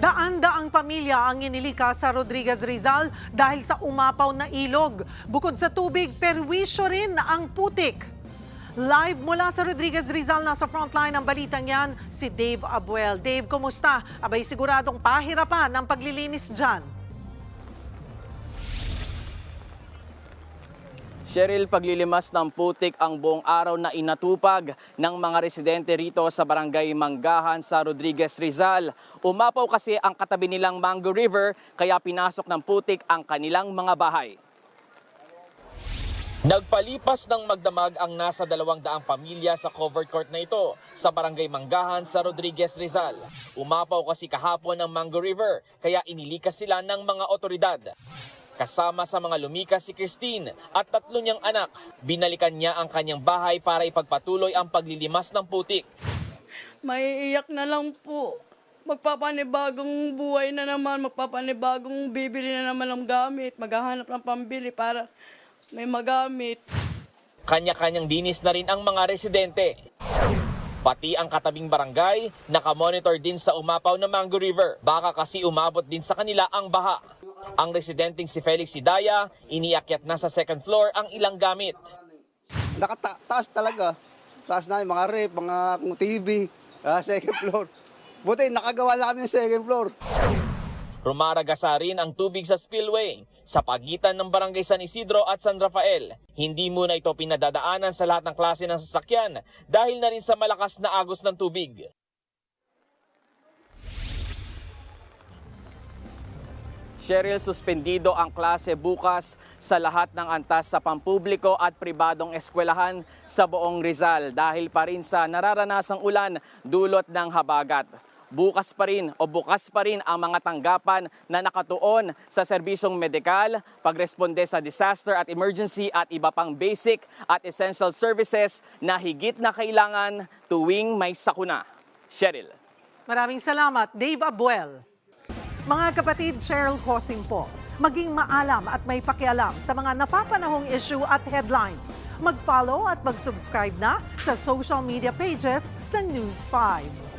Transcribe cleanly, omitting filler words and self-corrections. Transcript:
Daan-daang pamilya ang inilika sa Rodriguez Rizal dahil sa umapaw na ilog. Bukod sa tubig, perwisyo rin ang putik. Live mula sa Rodriguez Rizal, nasa frontline ng balitang yan, si Dave Abuel. Dave, kumusta? Abay siguradong pahirapan ang paglilinis dyan. Cheryl, paglilimas ng putik ang buong araw na inatupag ng mga residente rito sa Barangay Manggahan sa Rodriguez Rizal. Umapaw kasi ang katabi nilang Mango River kaya pinasok ng putik ang kanilang mga bahay. Nagpalipas ng magdamag ang nasa 200 pamilya sa covered court na ito sa Barangay Manggahan sa Rodriguez Rizal. Umapaw kasi kahapon ang Mango River kaya inilikas sila ng mga otoridad. Kasama sa mga lumikas si Christine at 3 niyang anak. Binalikan niya ang kanyang bahay para ipagpatuloy ang paglilimas ng putik. Maiiyak na lang po. Magpapanibagong buhay na naman, magpapanibagong bibili na naman ng gamit, maghahanap ng pambili para may magamit. Kanya-kanyang dinis na rin ang mga residente. Pati ang katabing barangay, nakamonitor din sa umapaw na Mango River. Baka kasi umabot din sa kanila ang baha. Ang residenteng si Felix Sidaya, iniakyat na sa second floor ang ilang gamit. Nakataas talaga. Taas na yung mga rep, mga TV, second floor. Buti nakagawa na kami ng second floor. Rumaragasa rin ang tubig sa spillway sa pagitan ng Barangay San Isidro at San Rafael. Hindi muna ito pinadadaanan sa lahat ng klase ng sasakyan dahil na rin sa malakas na agos ng tubig. Cheryl, suspendido ang klase bukas sa lahat ng antas sa pampubliko at pribadong eskwelahan sa buong Rizal dahil pa rin sa nararanasang ulan dulot ng habagat. Bukas pa rin ang mga tanggapan na nakatuon sa serbisyong medikal, pagresponde sa disaster at emergency at iba pang basic at essential services na higit na kailangan tuwing may sakuna. Cheryl. Maraming salamat, Dave Abuel. Mga kapatid, Cheryl Cosing po. Maging maalam at may pakialam sa mga napapanahong issue at headlines. Mag-follow at mag-subscribe na sa social media pages ng News 5.